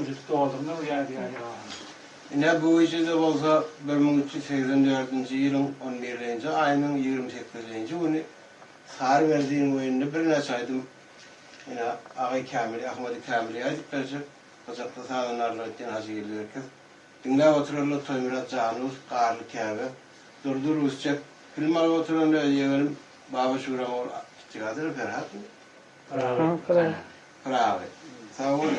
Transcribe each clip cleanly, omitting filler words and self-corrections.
vücut doldurulur yani. Ne bu işi de olsa 1384 yılın 11. ayının 28. günü Sarı verdiğim oyunu birine saydım. Yine Ağay Kamil, Ahmet Kamil'e yazıp verecek. Kızakta sağlanarlar için hazır geliyor herkes. Dinle otururlar Toymurat Canus, Karlı Kâbe. Durdur Usçak. Film alıp otururlar ödeyelim. Baba Şuram ol. Çıkardır Ferhat mı? Bravo. Bravo. Sağ olun.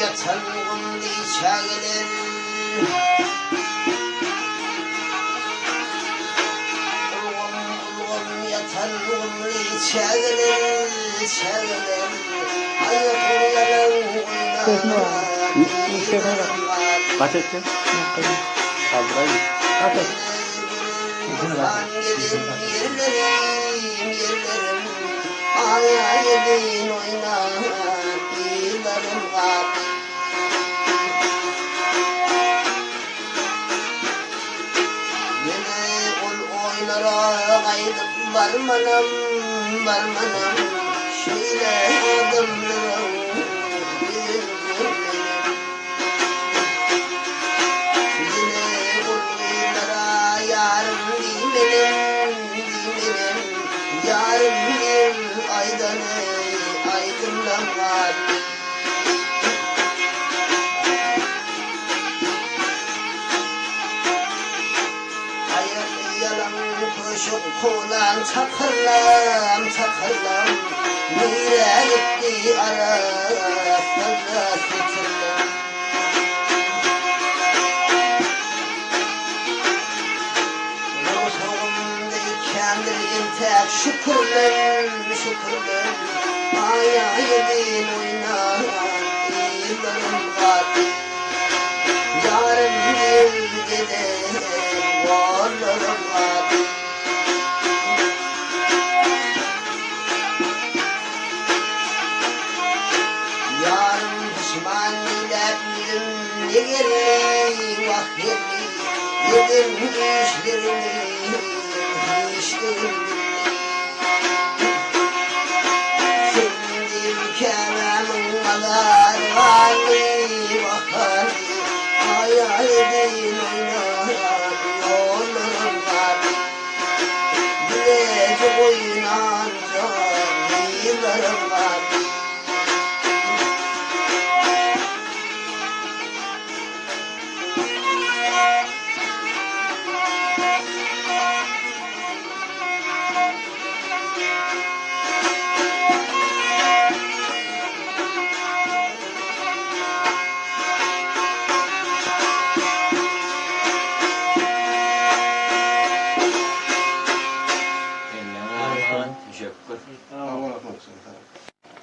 Yatan çağılır Ulgum yatan çağılır Çağılır Ayaklarım oynar Kaç ettin? Kaldırayım. Kaç ettin? Yerlerim Ayağın oynar Yıllarım var Kaydıp varmanam, şöyle adımlarım bilir Yine oyunlara yarım dimelim, yarım bir aydanı aydınlanmak Koşup kulan çakırlam Nire gitti arasında sıçırlam Ruhumdayken tek şükürlem Aya yedin oynar yıllarım var Yarım bir gidelim varlarım var Yerim vahiyeti yedim işlerini Şimdi kerem'in kadar vali vahali Hayalidin oynar yollarım var Bilecek oynanca yıllarım var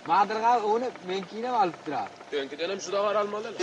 Madırga onu menkine mi alıp durar? Dönkü dönem şu da var almalı.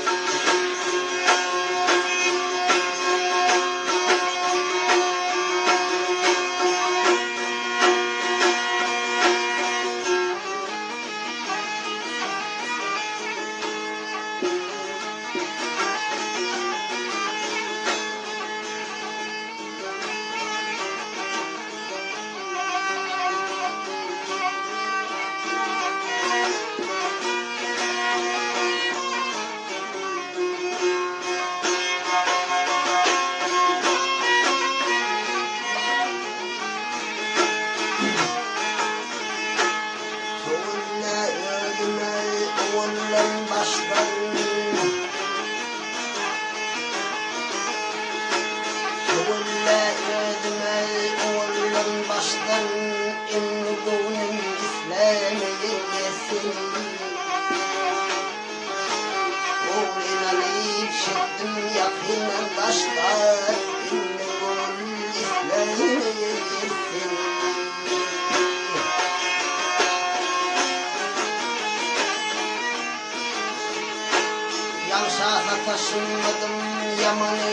zamanı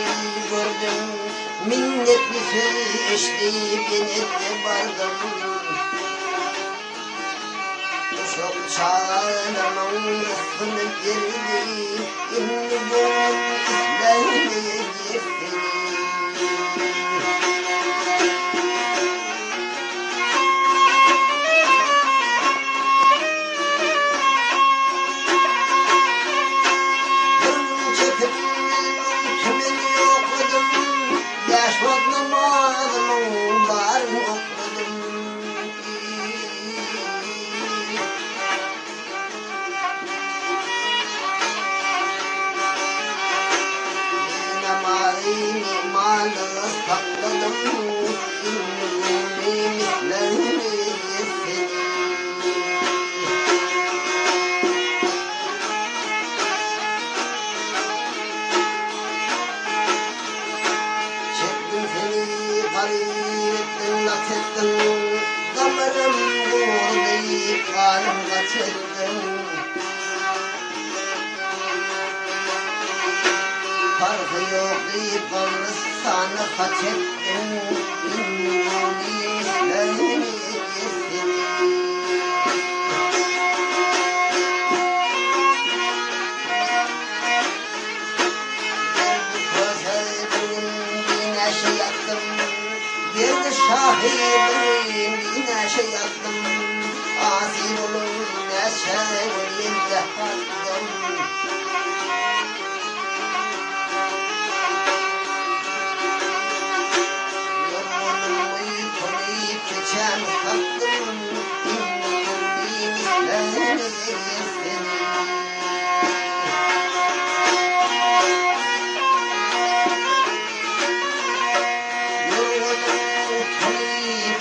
gördüm, minnetli söz eşleyip yenette vardım. Çok çağlamın ıslını girdi, inni gönlüm izlenmeye girdi. Damarım buğulayıp kanım kaçırdım. Farkı yok deyip yalnız sana kaç ettim. İnni izlerini yesin. Bir de şahidim yine yaptım. Azim olun neşelim de hakkım. Yorgunum uykulayıp geçen hakkım. İnnim izlerini yesin.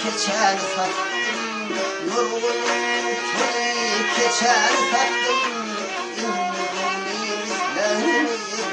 Keçer sattım, yorgunum tüyüp keçer sattım. İndim izlerini yesin.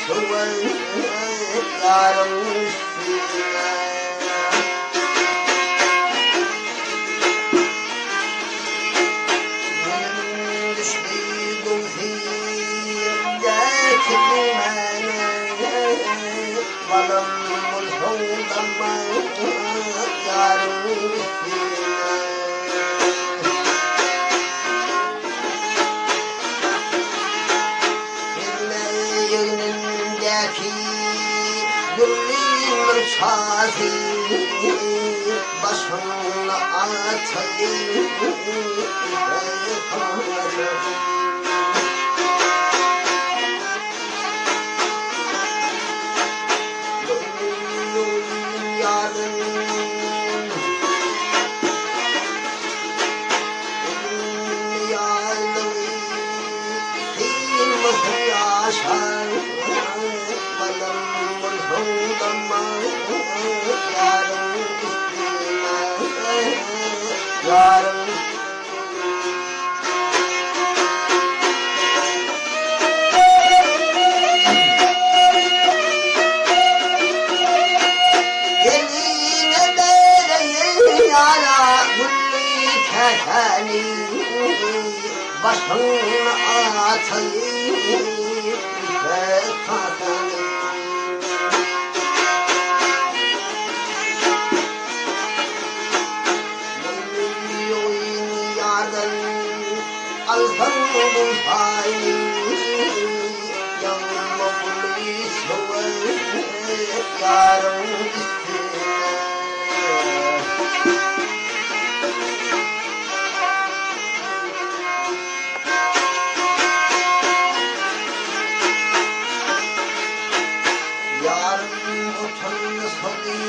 şuvel yarım üstüne. Benim düştüğüm filmde kelimene balım bulhundan yarım üstüne. Yüreğindeki gülün şazi başımla atayım yarın yaşar balım bulhundan yarın üstüne yarın. Geline bereye yara gülü kefeni başını atayım ve kafeni. Oyun yardan alsan bu haini yanma polis olur yarın üstüne. Yarın oturun soli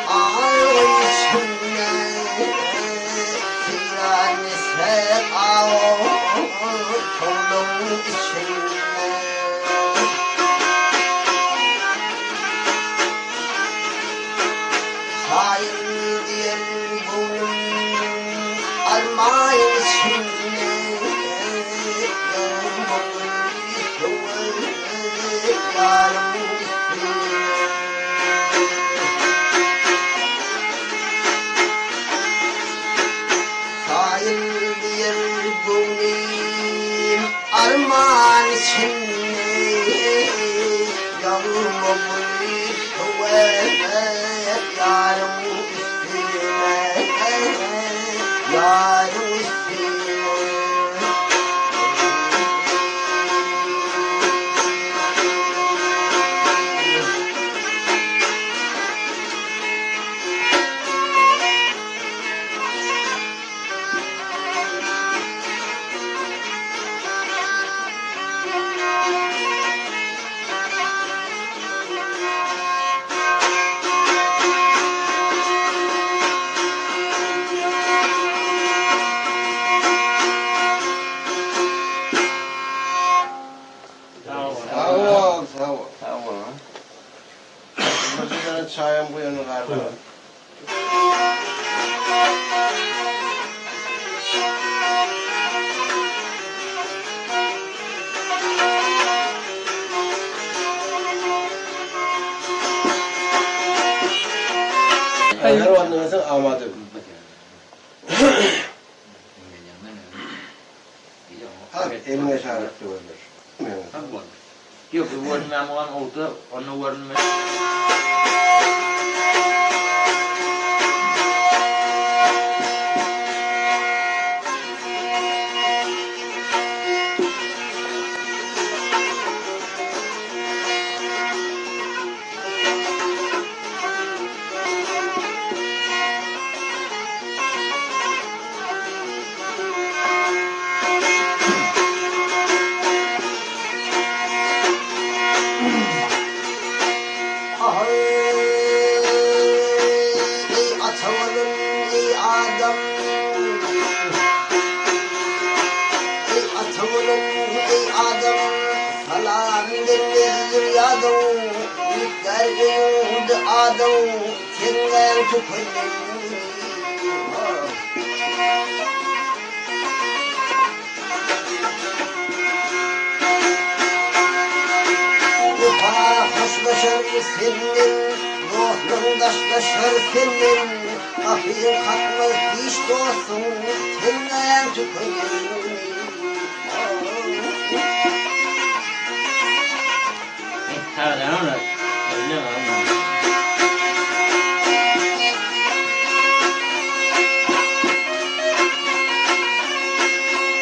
ağır içinde tiranese ağır kolum içinde. Şair diyen bunun armağan içinde yarın şair diyen bunun armağan içinde yanıma bu kuvvet yarım üstüne yarım üstüne. Sağ ol. Bir tane çayım bu yana karşı. Her vandımızın amadı. Eline şarap diyorlar. Kiểu cái vườn mà một con ổ tượng, còn nó vườn mà Adam kimler tutuyor? senin, ruhun taşlaşır senin, kapıyı kapma hiç dostum, senden tükürüm.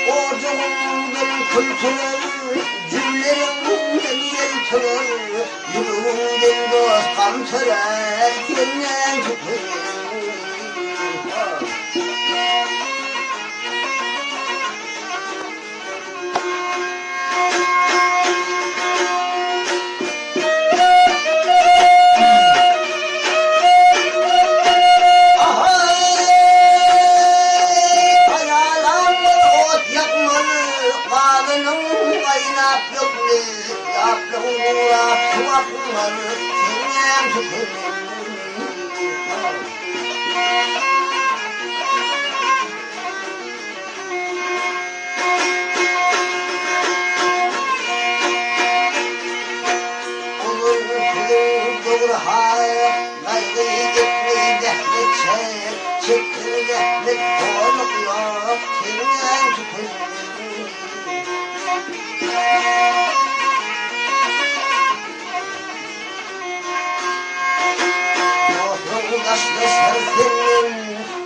Ocuğum benim kültürüm, cümlerim benim yeltürüm, yüreğimden dost kan törer, senden tükürüm.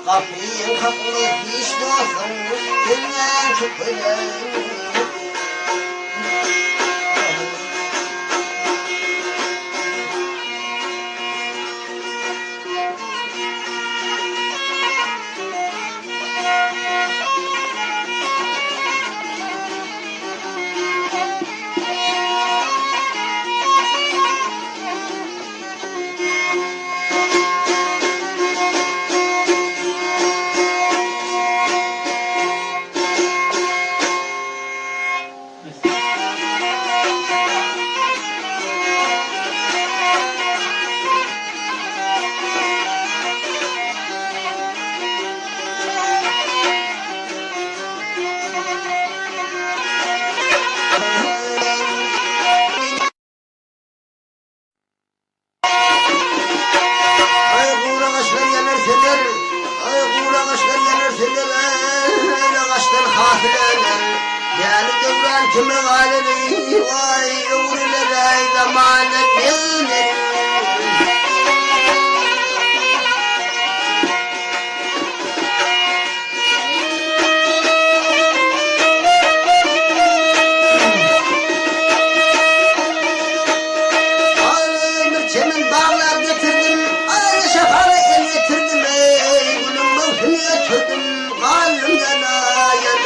Kapıyı kapını hiç dostum, senden tükürüm. Kimin alemi vay uğurlara zamanı bilir. Ağrımır çemin bağlar getirdim, ağrı şafalı el getirdim, ey gülüm bağını götürdüm, kalım yana yanı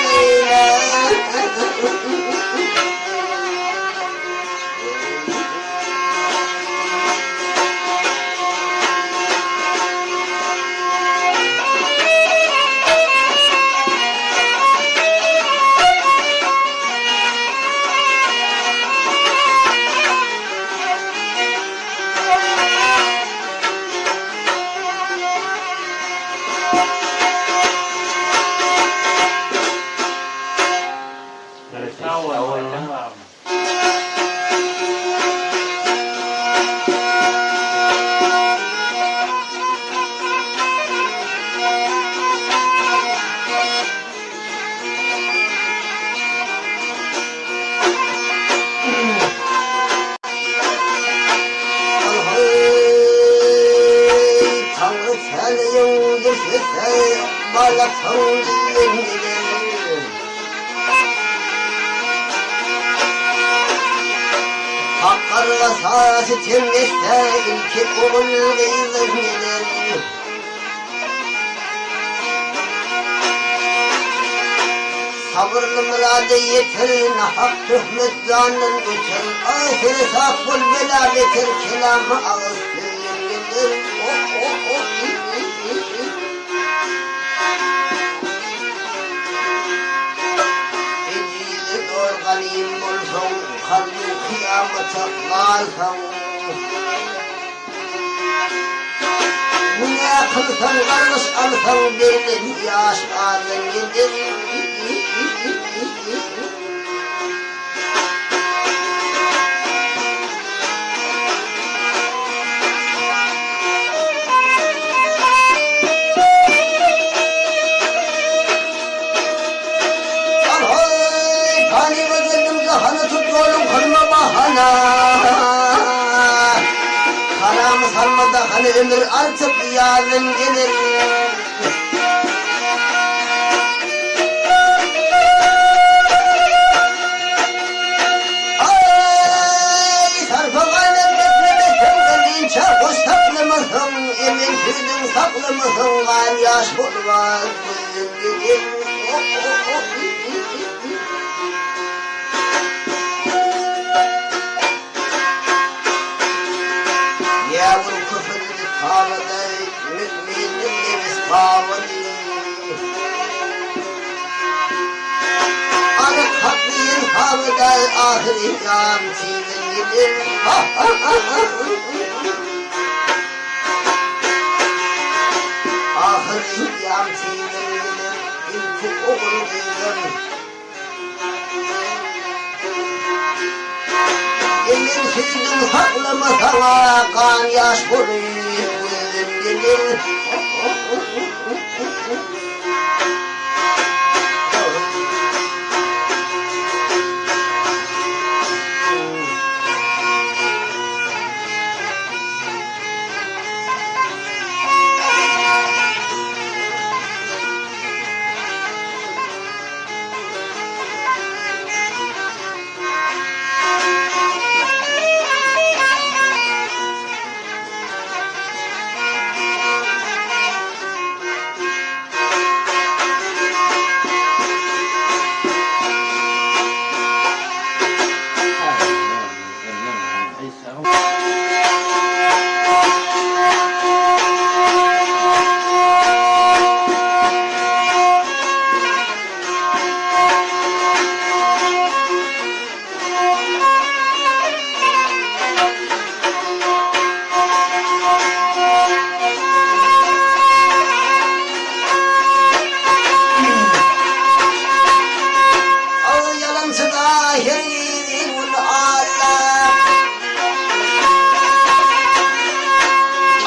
Hey, sandım Hakkarga sası temmeste ilki oğul gıydım Sabırlı murade yeter, nahak tuhmet zanın götür Ahir sakbul bela beter, kelamı ağız köyün gelir Ecili dorganiyim bulsun, kalbi kıyamata kalsan Ne kılsan karış alsan, benim yaş ağzın gelir Hanı tutuyorum kırma bahana Karamı sarmadı hani ömür artık yarın gelir Ay sarpa kaynak bekleme kendin çarpış saklamasın Emin tüydün saklamasın kan yaş olmaz gözüm gelir Yavru küfürlü kavada, müminin nefis kavada Arı katliyin kavada, ahir ikram çiğden gelir Ahir ikram çiğden gelir, ilk oğul gıydım Emin süydün saklama sana kan yaş bulayım gözüm gelir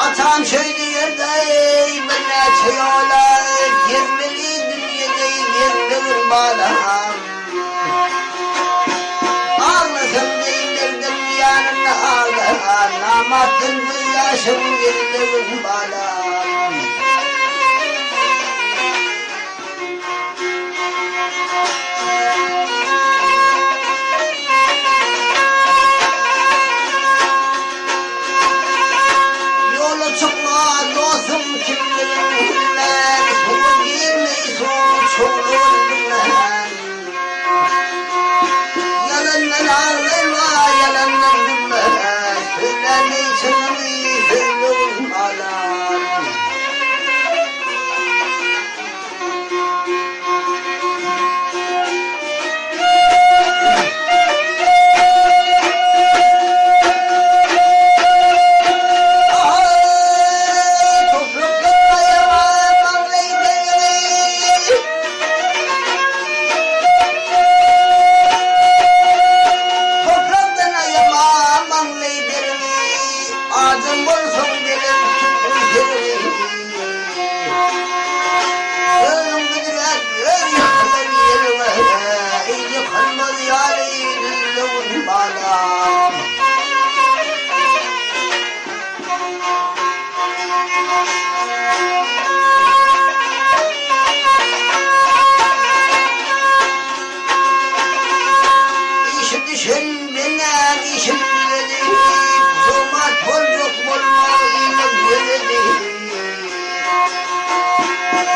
Atam şöyle yerde bana çayola girmeli dünyada girdim bana Ağlasam değildirdim yanına ağla Namatın bu yaşım girdim bana Çıkma dostum kimliğin bilmez Sonu girmeyi çoğun bilmez Yalandan ağlarla yalandan bilmez Söylemeyi söylüyorum hala düşen bana işim dedi. Zoma tozluk bulmayla geldi.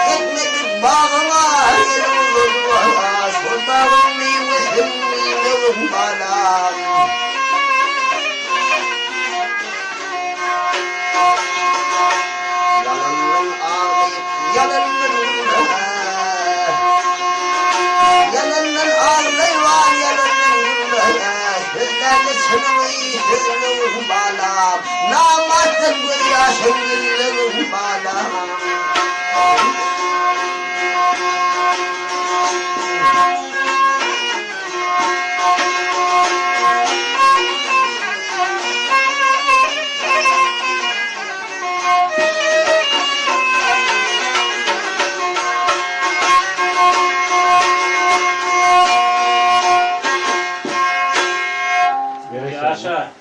Ekmek bağıma yerim olmaz. O bağım meyvesim meyvem bana. Yalanın ağlayıp yalanın yalanın ağlayıp yalanın sözlerle çınırıyı sözlerim bana. Namatın bu yaşın güllerim bana. Yaşa.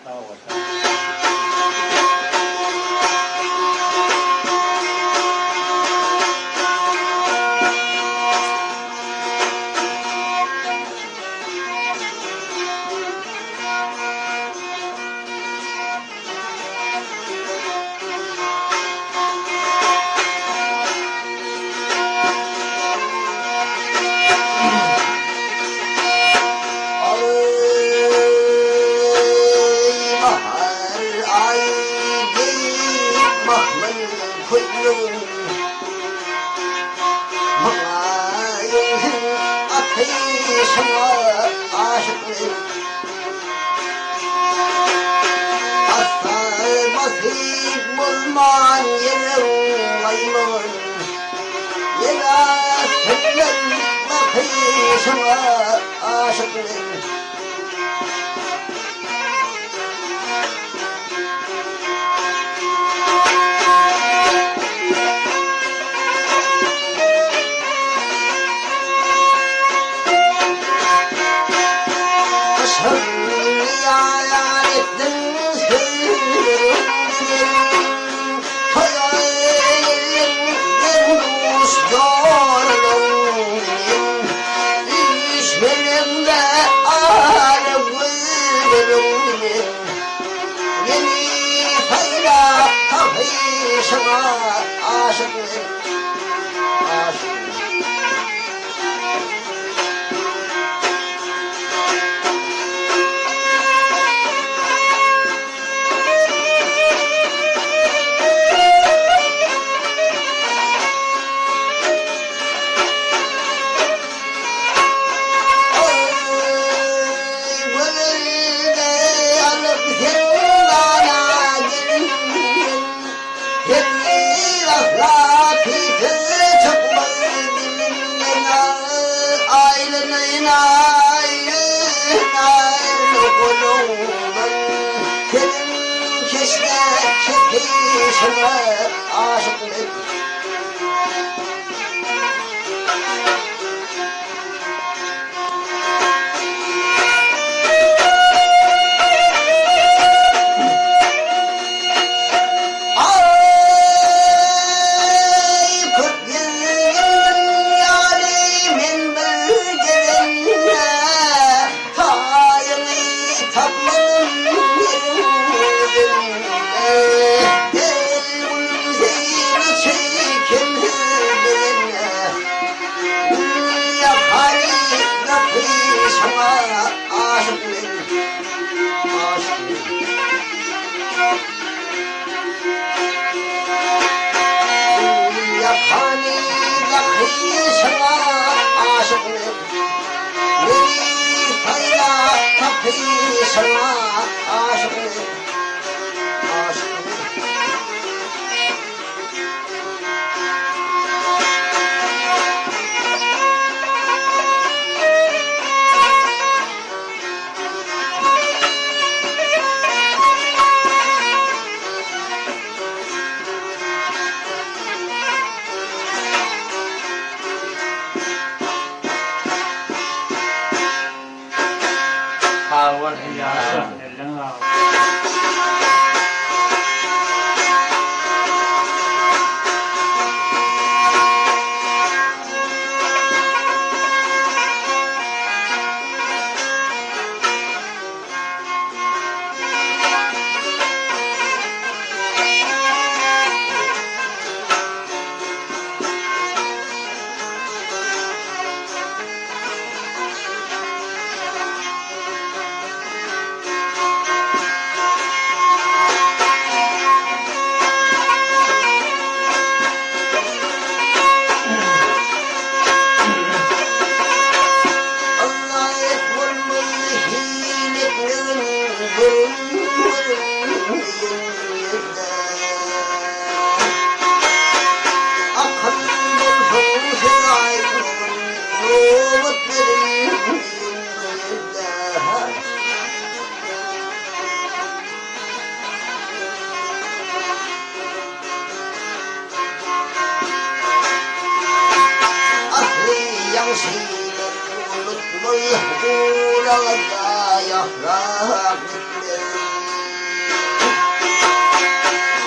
Uğrağında yaprak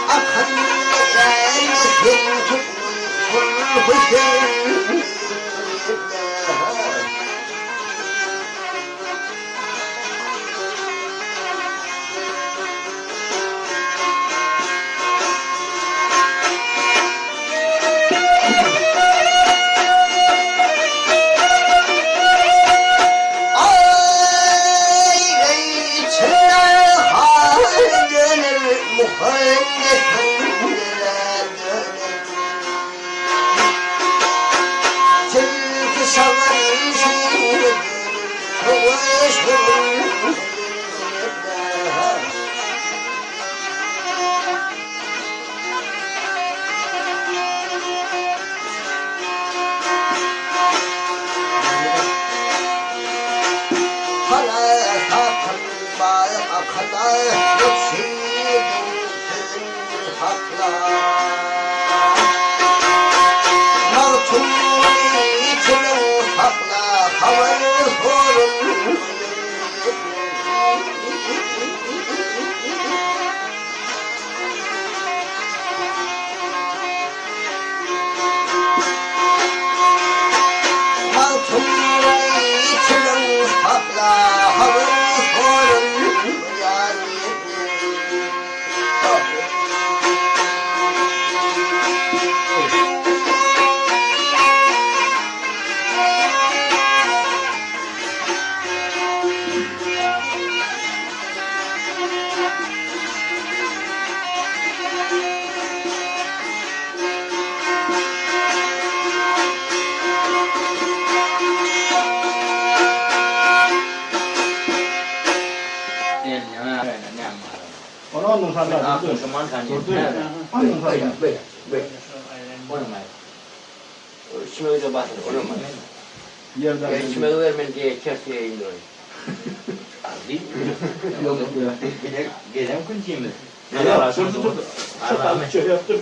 akan gelmesin tutmuş kuşun Şöyle basın olur mu? Geçme vermen diye keseye indiriyor. Değil mi? Yok. Gelen kuncimiz. Şöyle yaptım.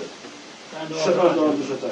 Şaka doğru şaka.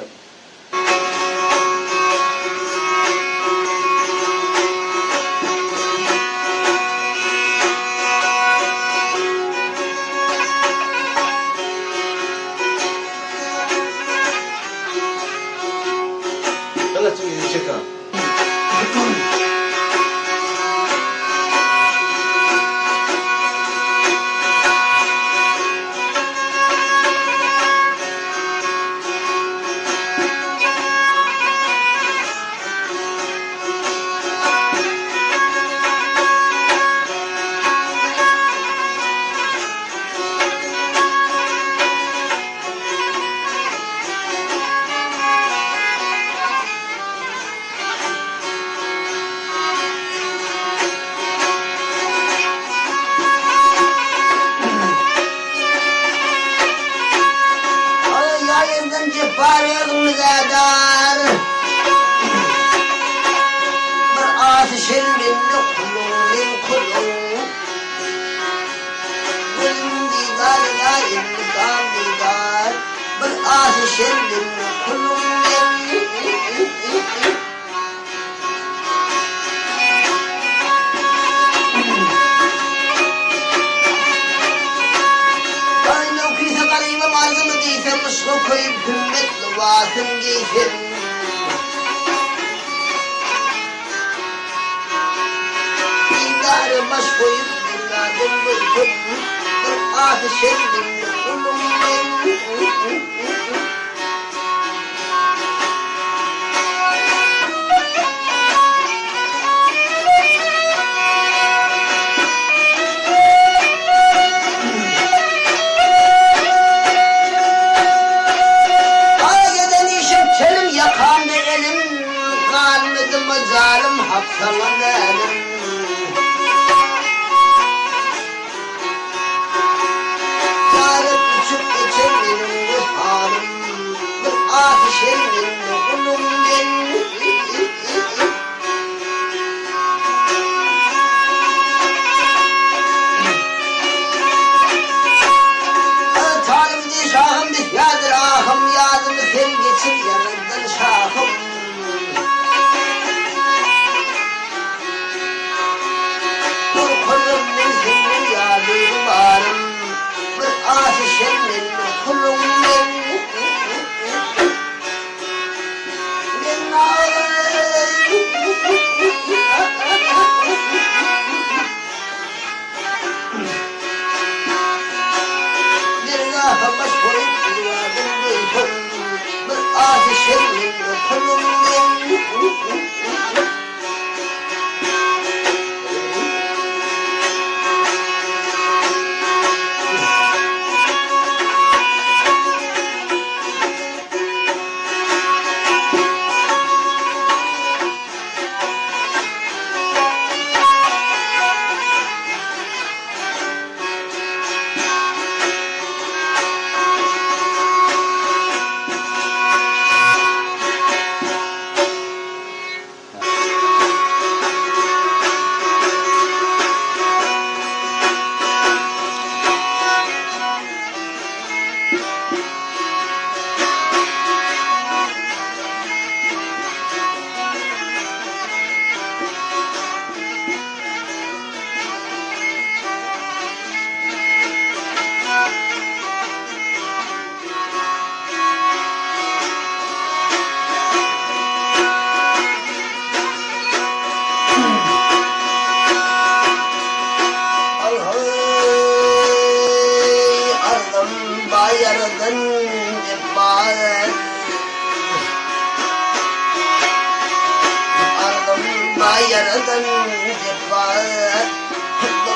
Gamlardan cefat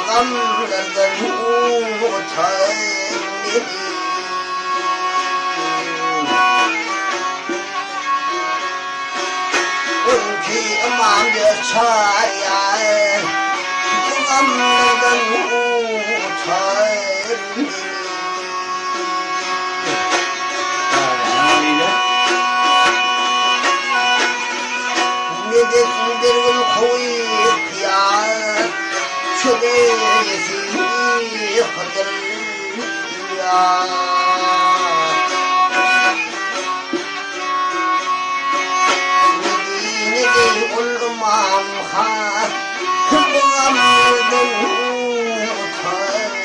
Gamlardan utan Unki aman geçer Gamlardan utan Nedir koyup ya Çölesi hadır ya Medine'de olmam ha Kıvamdan utanır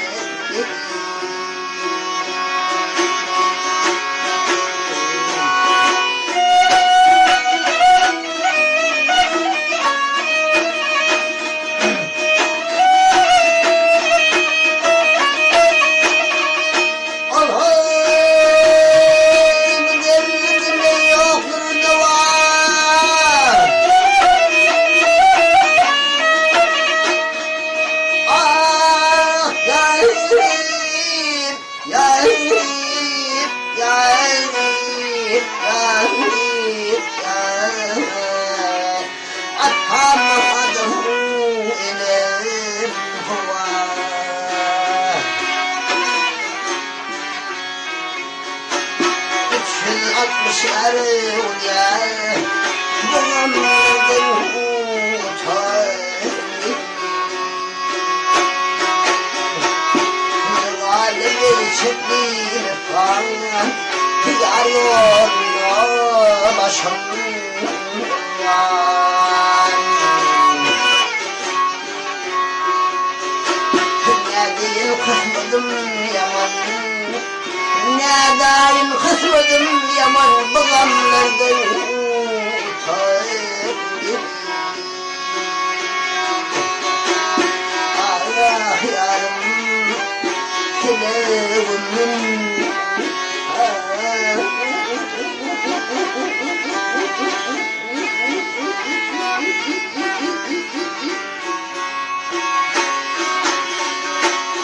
Daim kısmadım yaman bağımlardan Allah yarım Kilevunun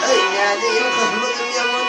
Ay daim kısmadım yaman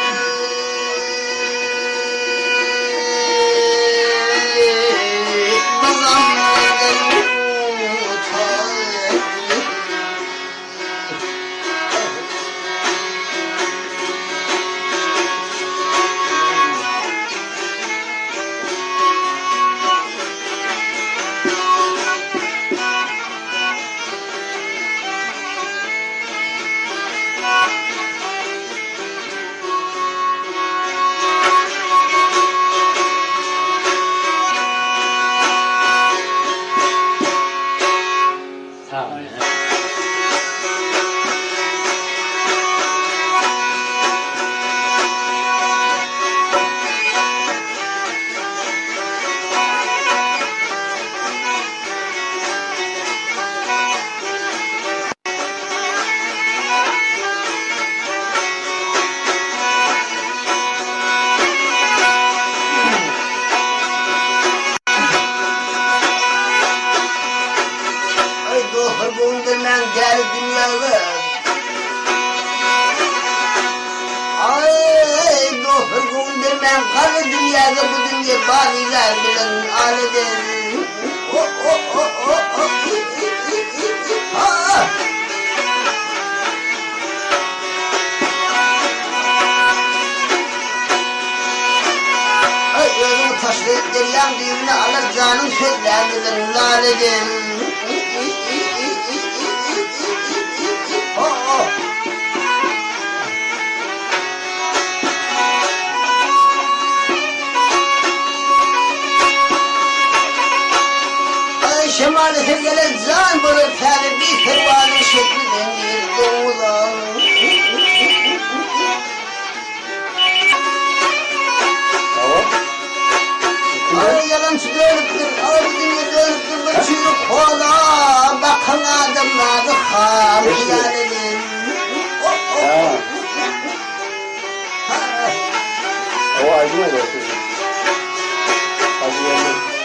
Deryam düğümüne alır canım sözlendirin laledim Ay şemali sevgili can bulur tane bir fervanın şeklinden bir doğulan Ay yalan çıkıyordur, ağzını döndür, başını kola, bakın adamları hamilenin. O acıma da siz. Acı geldi.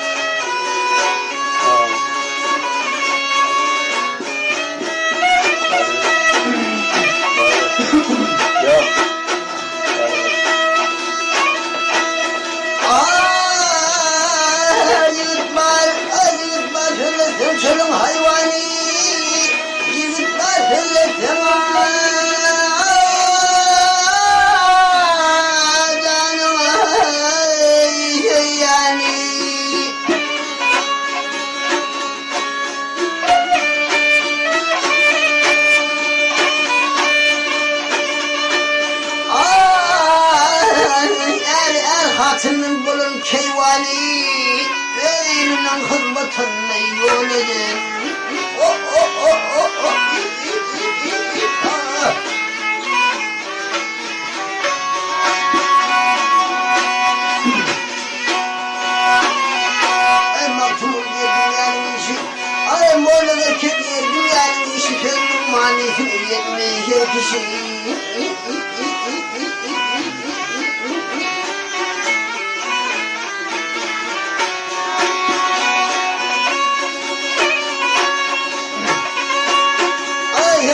Anasının bulun keyvani Eylül'ün hızmetine yol edin Maktul diye dünyanın işi Ay Moğol'a kediye dünyanın işi Kendin manisini yetmeyecek kişi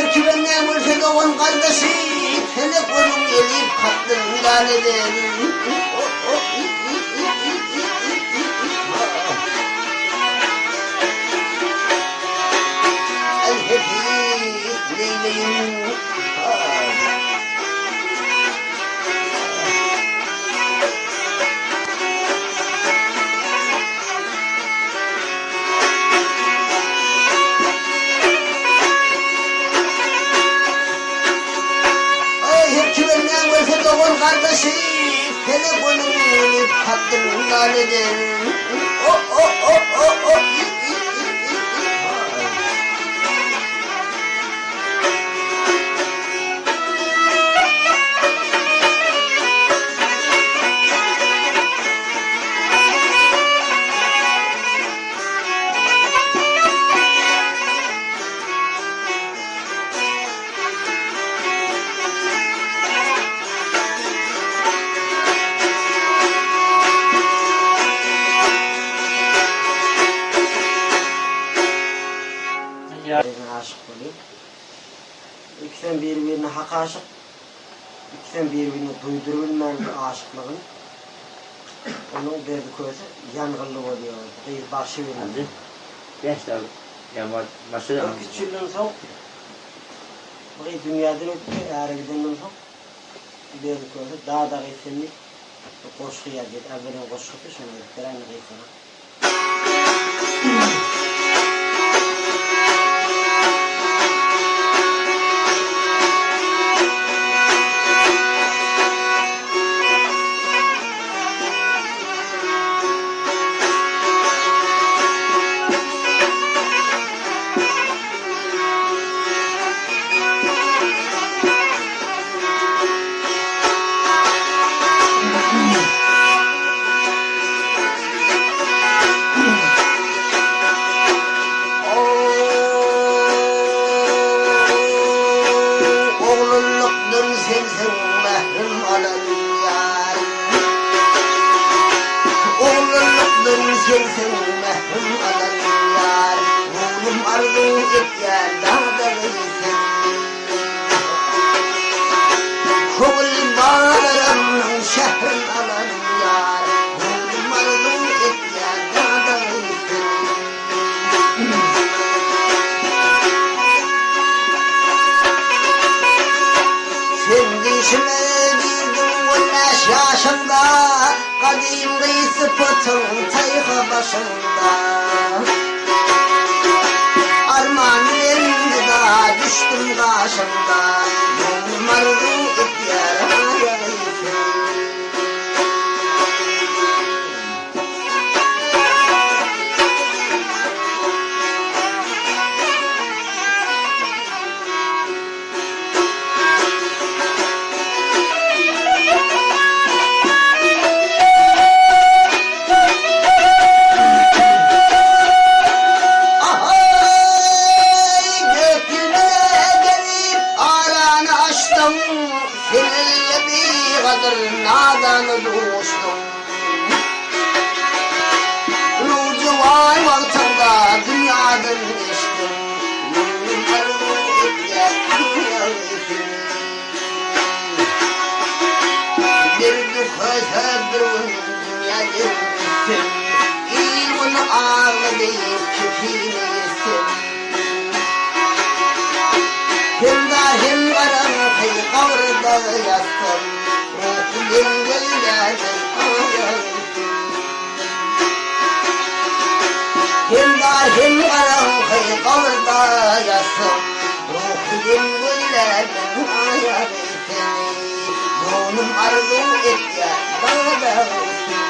Herkülenden vursa doğan kardeşi Felek onun elip kaptın müdahale ederim El hepik neyleyim Doğan kardeşi telefonunu hakkını ederim. Aşık oluyor. İkisinden birbirine hak aşık, ikisinden birbirine duydurabilmeyen bir aşıklığın onun derdi koysa yangınlı oluyor. Değil başı verildi. Gençler, yani başlayalım. 43 yıldan sonra burayı dünyadan öptü, eğer gidenden sonra derdi koysa daha da gitsenlik koşku yer dedi. Evvelen koşku da şuna gittiler, aynı gitsene. Gelsin mehrum alanlar Oğlum arzu et ya dağda gitsin Kuvul bağlarım şehrin alanlar Oğlum arzu et ya dağda gitsin Sen dişime girdin güneş yaşında Kadim sıfatın tayha başında Arman elinde da düştüm karşında Yolum arzu et yaraya nadanı dostum Rucuvan vaktanda dünyadan geçtim Yolum arzu et yaraya Bir dukkasa bir dünya gelmişsin İlmin ağlı deyip köpeğine yesin Hem dahin varan kayı kavrda yatsın Ruhum göllerden ağrıdım Hem dahin varan kayı kavrda yatsın Ruhum göllerden ağrıdım Yolum arzu et ya dağda olsun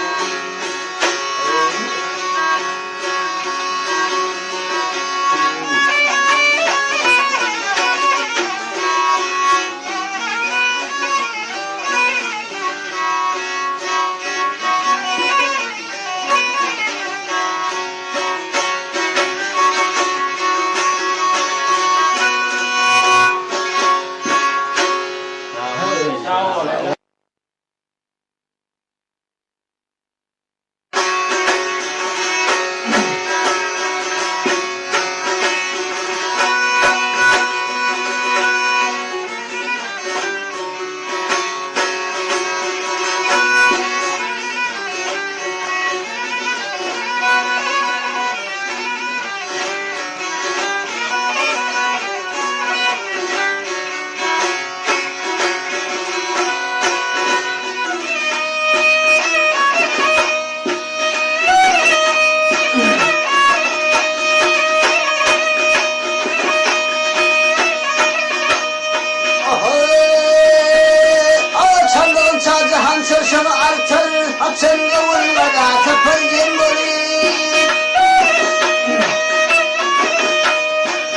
sen kavurmada tapıncın boli.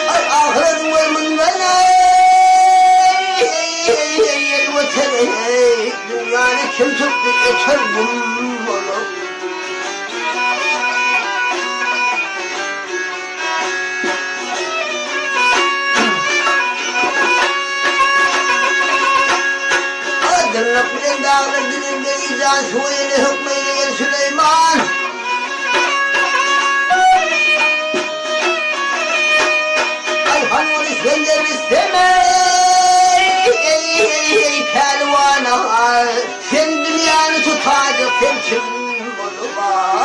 Ay ahiret uyumundan el vatene dünyanı kim tuttu geçer bunu. Dırnakların dağlar dilinde izah soyunu hükmeyle gel Süleyman. Ay hanımı İskender isteme. Ey pelvana, sen dünyanı tutacak temkin bulma.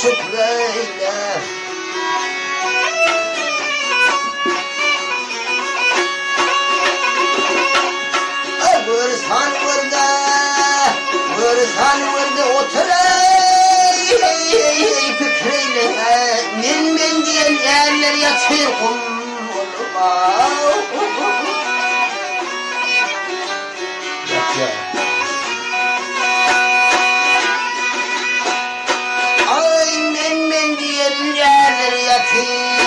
Şükreyle vırsan vırda otur fikreyle men diyen yerler yatır kumulma. Men diyen erler yatır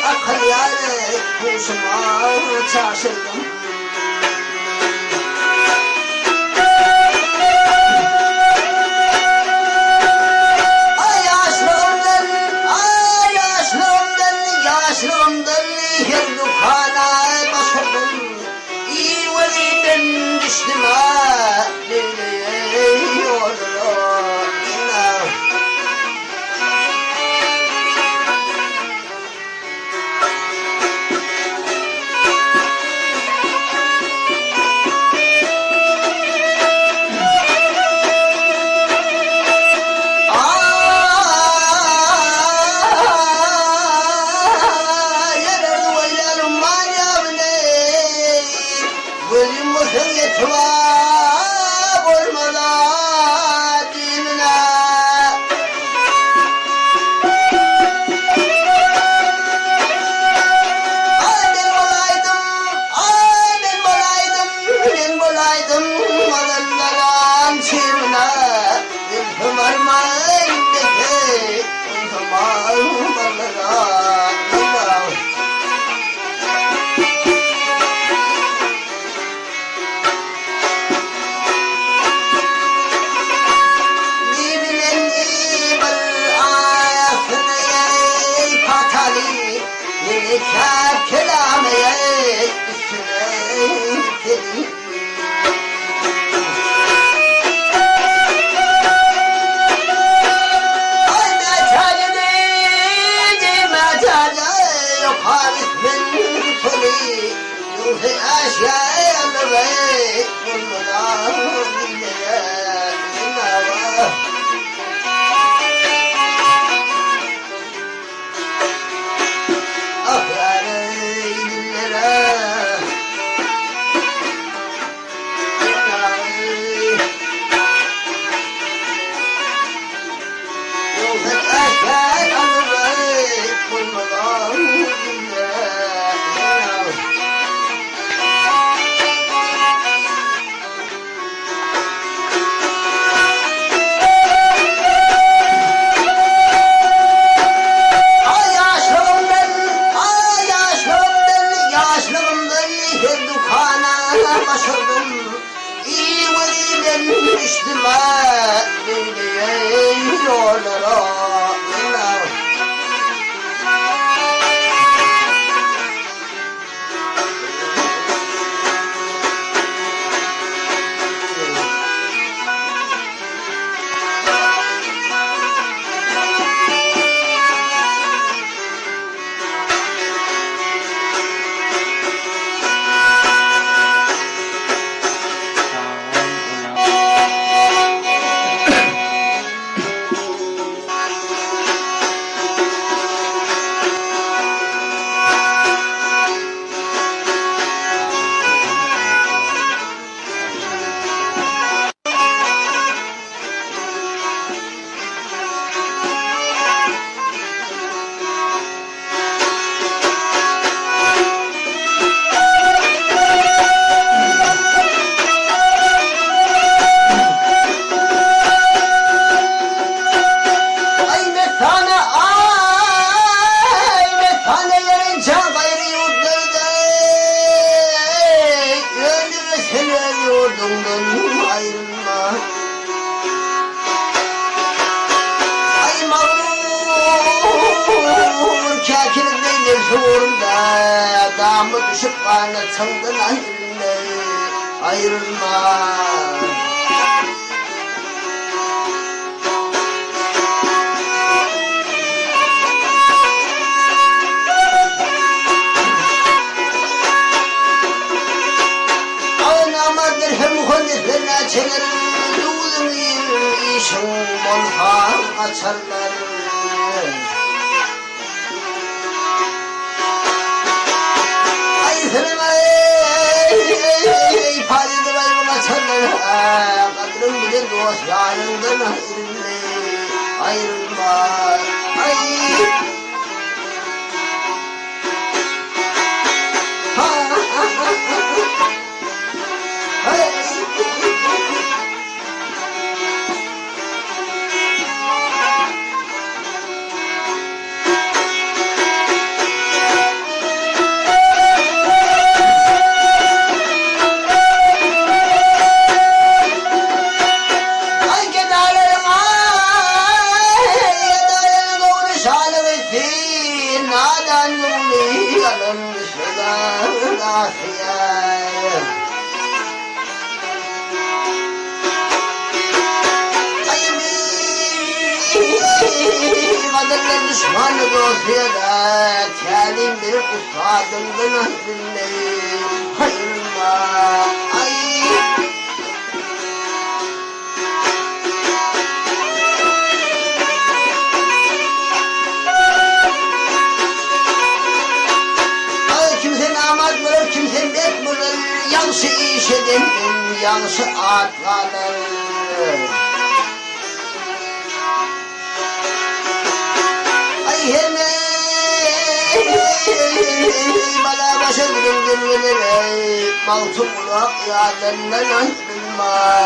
Akıl yani kuşuma çarşırdım. في أشياء البيت والمنار damı düşüp bana çaldın ayrılma. Ağnama dirhem konusuna çeker, dulun işin bolhan açarlar. Fadil bayıma çarlar, kadrım bilir dost yanından ayrılma. Kadınlar düşmanı dosyada Kelim bir ustadımdan ayrılma. Kimse namaz kılır, kimse bet bulur, yansı iş edindim, yansı atlanır. Bana başa gülümdürülür, maltum ulak yâdenden ayrılma.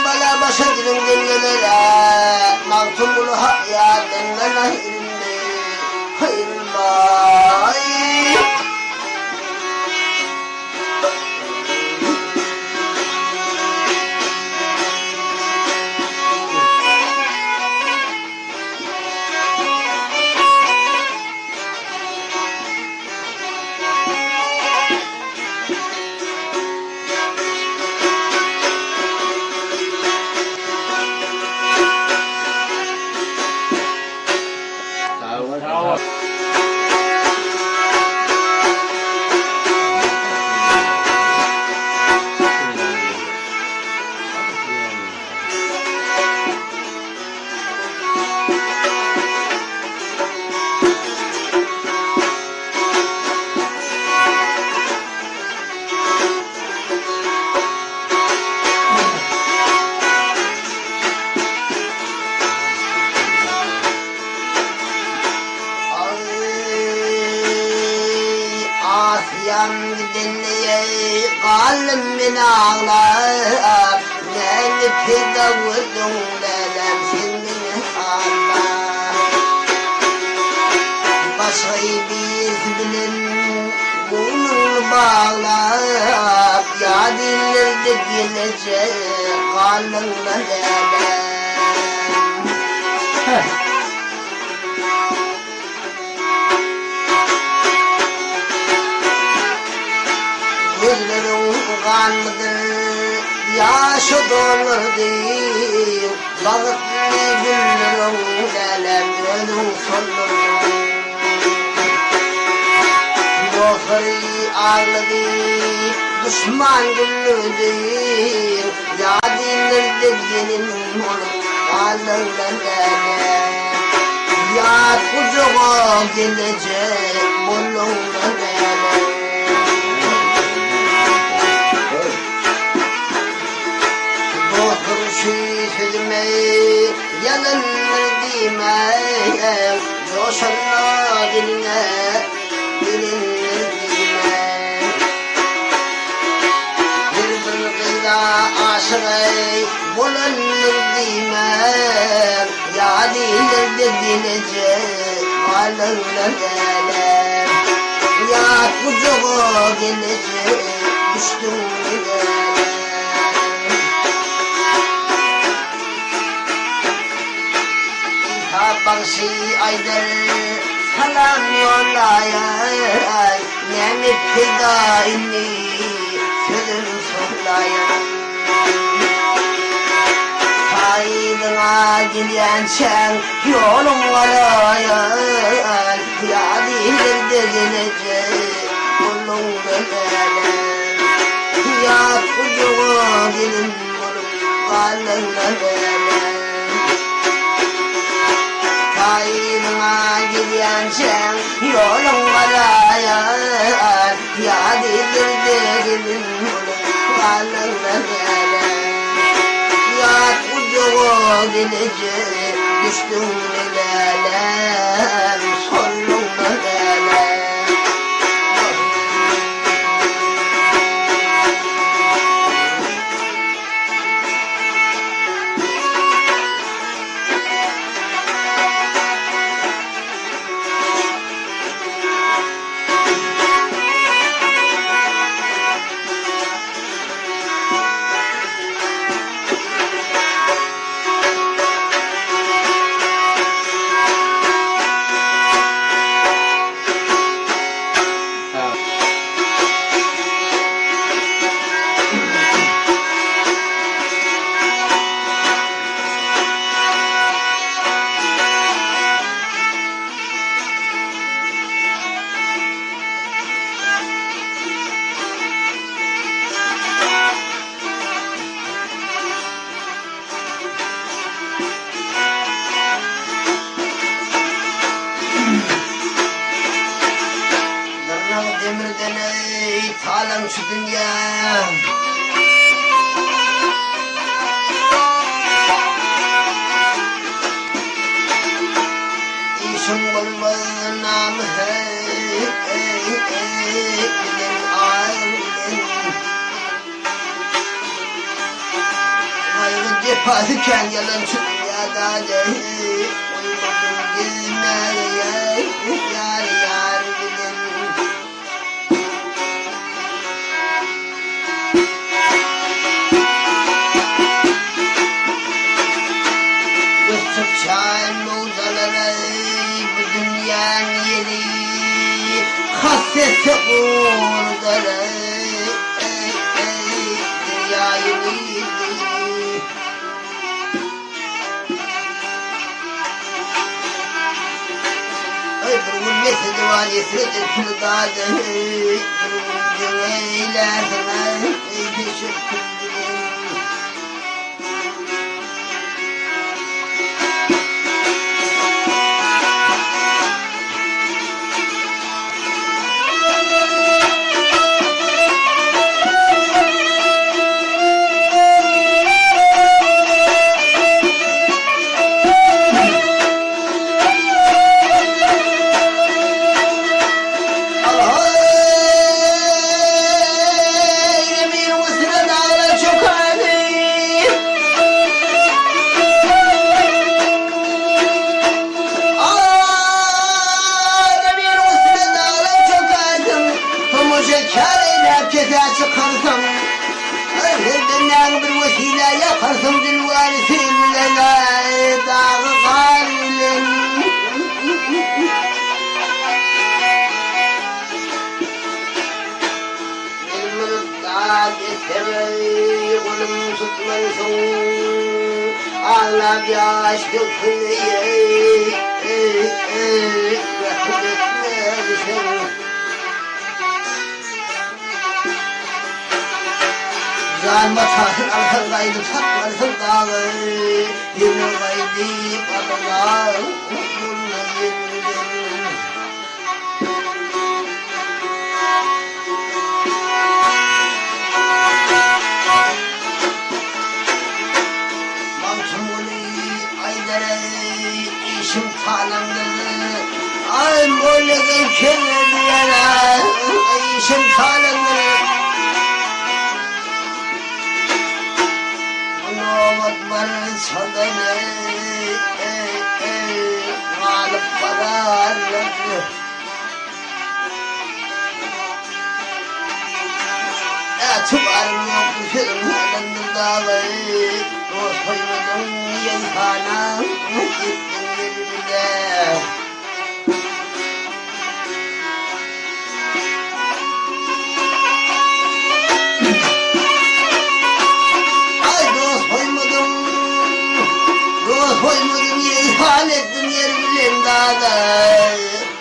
Bana başa gülümdürülür, maltum ulak yâdenden ayrılma. تدودون لدم سنين الله بصيبي ثبلن قوم bağlayıp ya dillerde gelecek kalın lelem gözlerin kanlıdır yaşı dolu değil bağıtlı güllerin lelem önün sonludur Dostları ağladı, düşman güllüdü Ya dinlerdi benim onu ağlardan ele Ya kucağa gelecek bolluğundan ele Dostları şüphedime, yalanlar dime Coşanla diline aşığı bulanır dime ya dilerde gelecek alırlar ele ya kucağa gelecek düştüm ele Tabansı aydır salam yollayay Nemi fidayni sözüm sollayay Kaydına gidiyensen yolun arayay Ya dilerde gelecek kulun böyle Ya kucağa gelin kalın böyle Kaynına gidiyensen yolun arayar Ya dilirde gelin kalın böyle Ya kucağa gelecek düştün lelem Solun lelem Demirden ey talan şu dünya İşin bulma namı hey Bilin ailin Ayrı cephazıken yalan şu dünyada dey Uyumadın gizmeye yar yar bilin Çay muzaları bu dünyanın yeri Hasreti kurdaları dünyayı bildi Öbürün mesidi var yesredir kırdadı Öbürün eyler sana teşekkür ederim Yemin usra dağlar hile yaparsın dilvarisi bilelay dağı karilim. Ilmırıkta getirey kulum tutmalısın. Ağlap yaş döküley rahmetlersin. Zalma tahir arkandaydı tatlarsın dağı. Yine kaydı patlar bununla yeniden. İşim talandır, ay böyle geçer yere, işim talandır. Anlamak var sadene, alıp pararlar. Tıvarım yok kuşum yalandır dağı, dost koymadım yankana, gittim yerimde. Ay dost koymadım yeyhan ettim yer bilin dağda,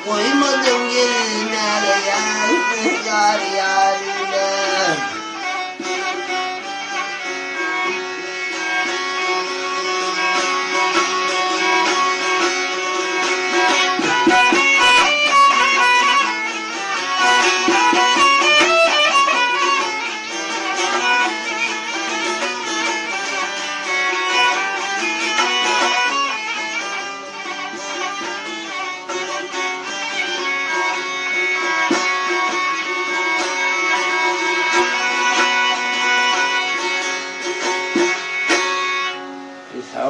koymadım yerine yar yarine. Sağ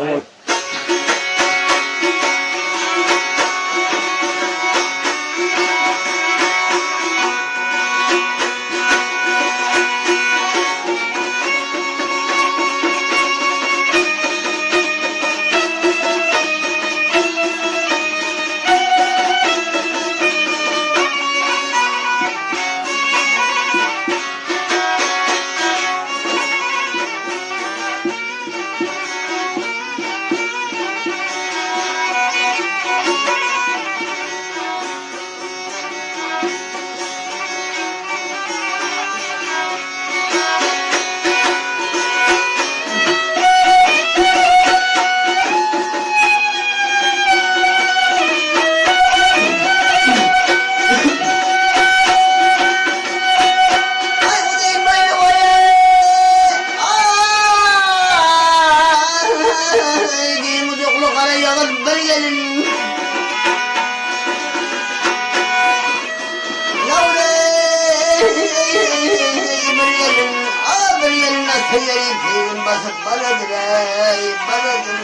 Seyirciğim basıp banadır ey banadır.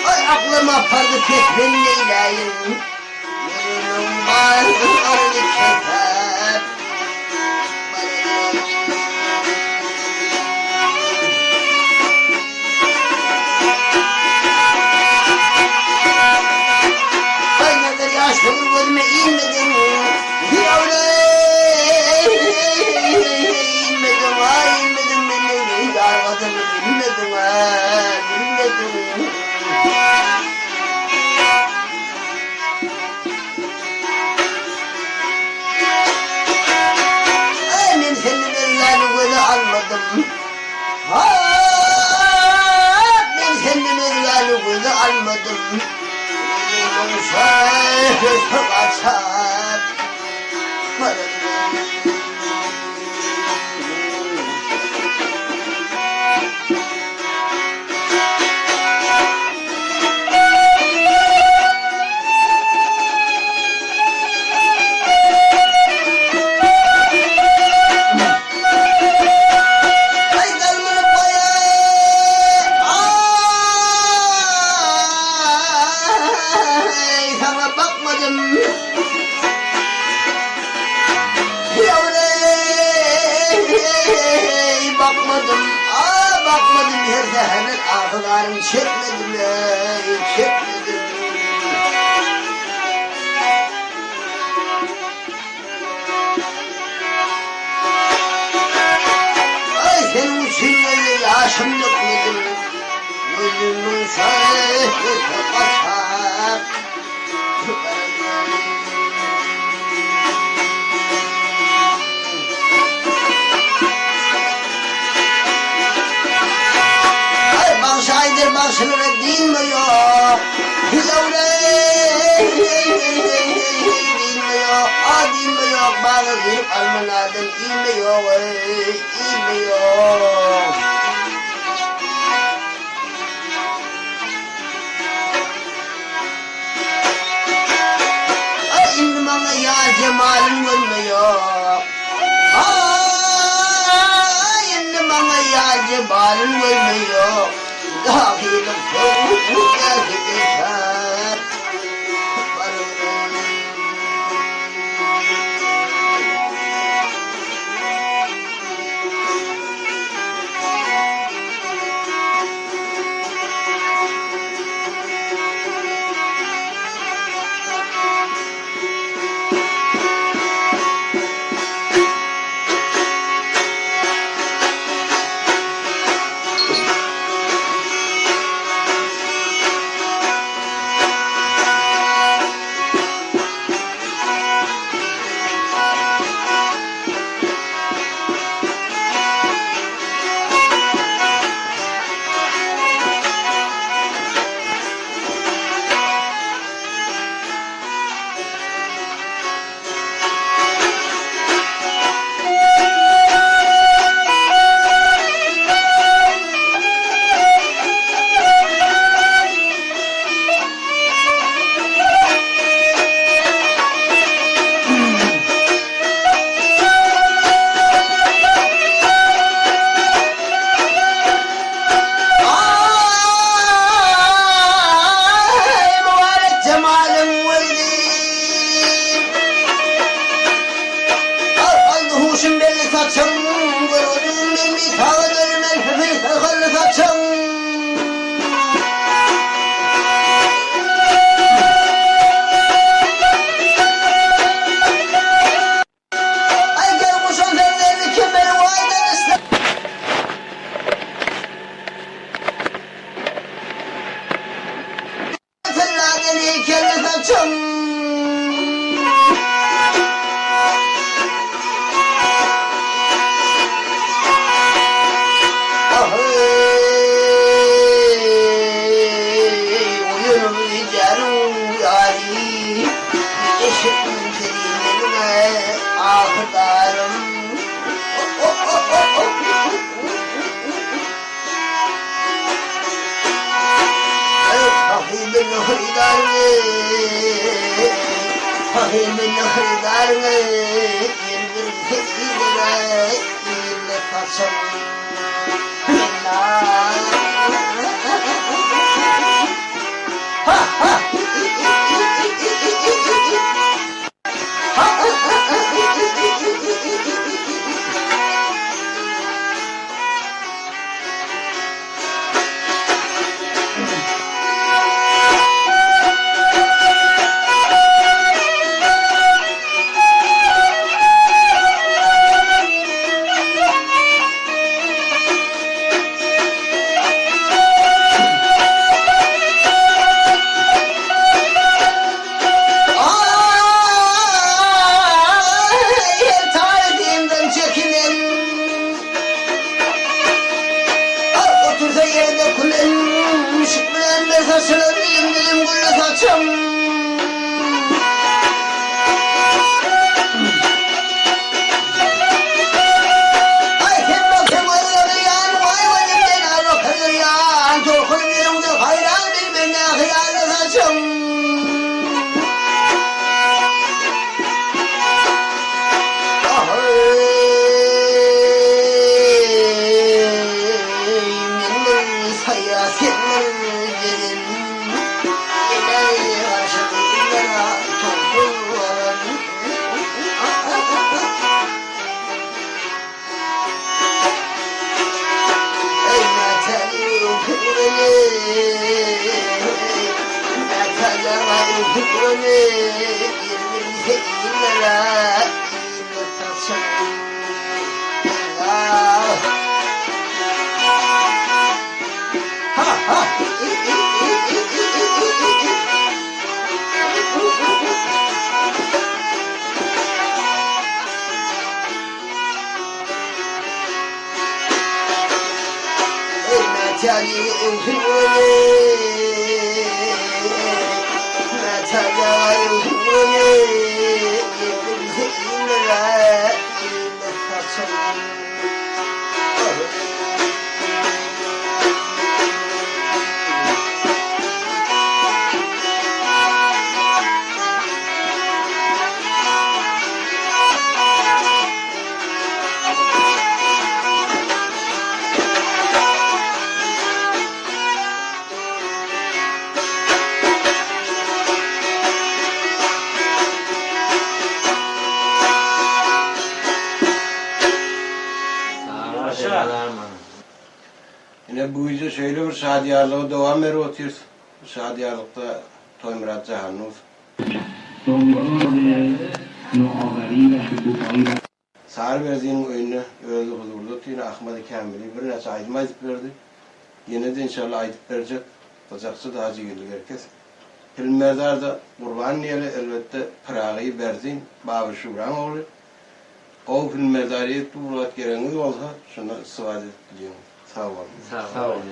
Ay aklıma pardı kesmin neyleyim. Yolum var arı keser. Yaşlı gözüme inmedim, inmedim, ben öyle yargıdım, inmedim. Ben senin ellerini göze almadım, ben senin ellerini göze almadım. Şöyle açar sana bakmadım. bakmadım, bakmadım her seferden arkalarım çekmedim çekmedim. Ay senin için öyle yaşım dökmedim, gözümün sağlığı kaçar. Şaydır başına dinmiyor, yavrum dinmiyor, dinmiyor, balı girip almanadım, inmiyor, inmiyor. Ay indi bana ya cemalin görmüyor, ay indi bana ya cemalin görmüyor. Dahilim soğuk geldi geçer. Yine bu yüzden şöyle bir şadiyarlığı devam eri otuyoruz. Şadiyarlıkta Toy Murat Cahanov. Sağır verdiğinin önüne öyle huzurlu yine Ahmet Kamil'i bir neçe aydım aydıp verdi. Yine de inşallah aydıp verecek. Kazaksı daha cigirli herkes. Filmlerde da Kurban Niyeli elbette Pırağı'yı verdiğin Babı Şubran oğlu. O filmlerde bu Murat Geren'in olsa şuna sıvadet diyeyim. Sağ olun. Sağ olun.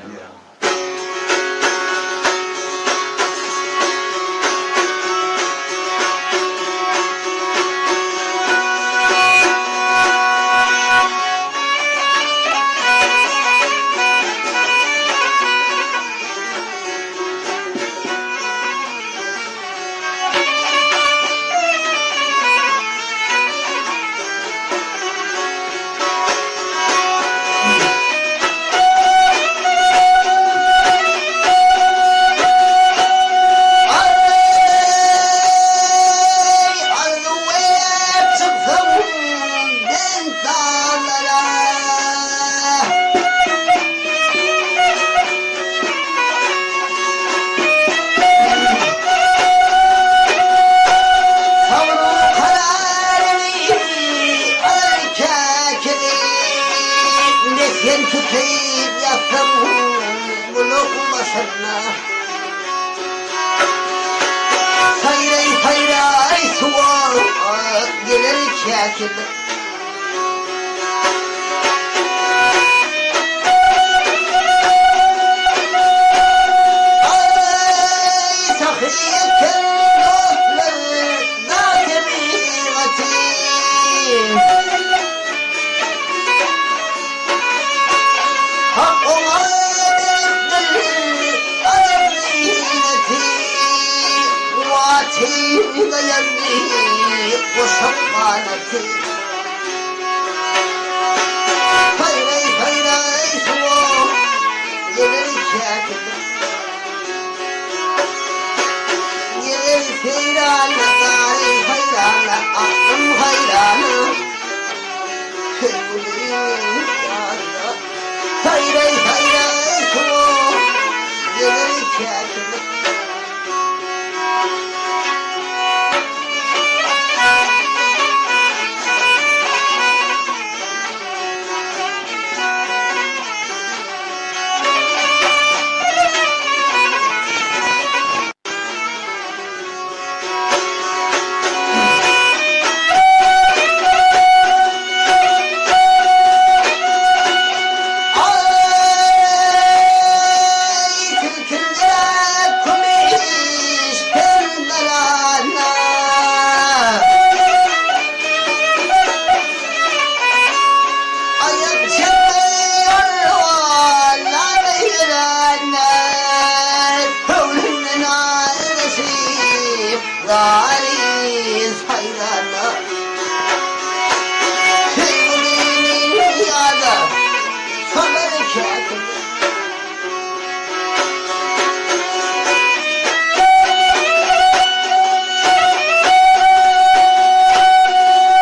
Sen tutayım yatsam bunu olmasana. Sayray suvar gelir çekilir. Ay sahiyetten dostlar zaten imatim. Hak olandır ayıp ziyneti. Vatim dayandı boşam manatı. Sayray suvar gelir çekilir. Gelir seyrana garim hayrana aklım hayrana. Kıvılayım yâda. Sayray suvar gelir çekilir. Garis hayrana Sevgilinin yada Salar kâkılı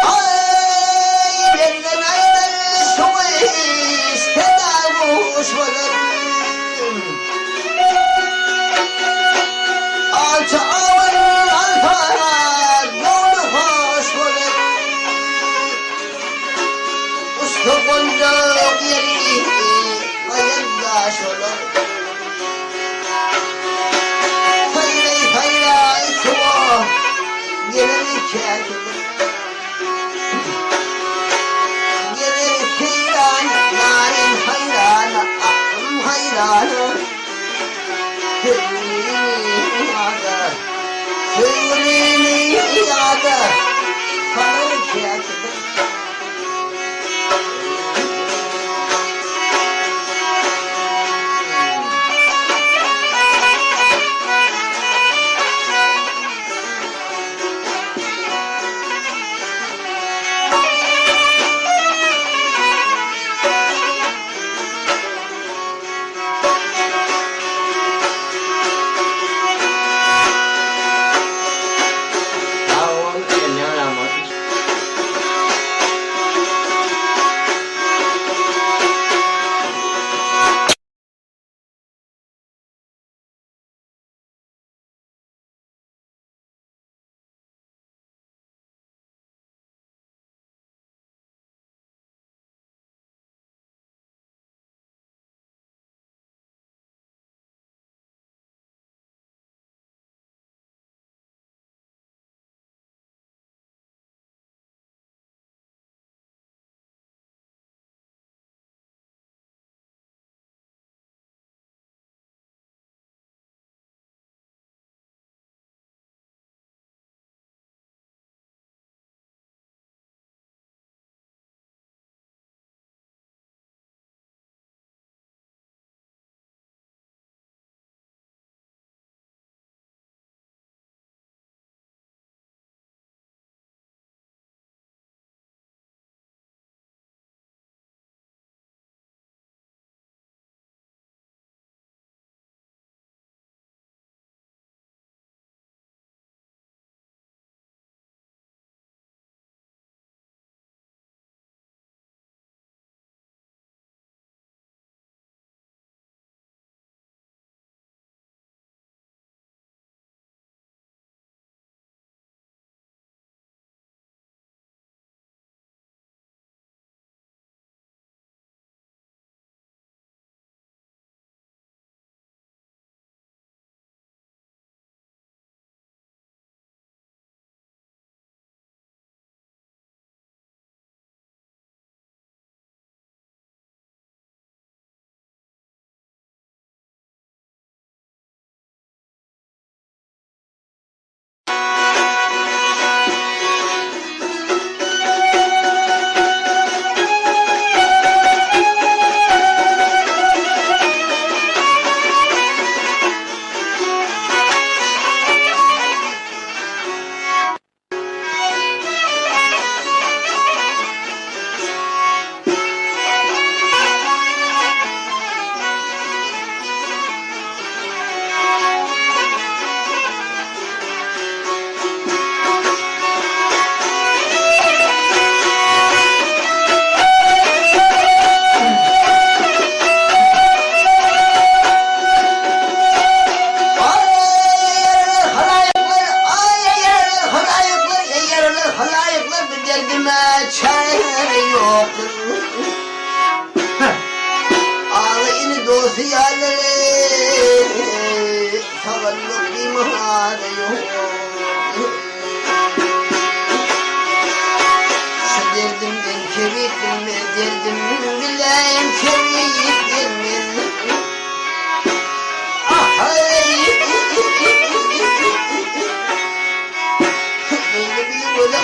Ay benden aydan su isteder boğuşmalarım Alça avan alfara yolu hoş olur Usta boncuk yeri ayırdaş olur Sayray suvar gelir çekilir Gelir seyrana narin hayrana aklım hayrana Hadi. Sanırım ki ya.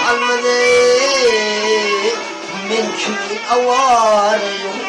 Almadı, mümkün avar yok.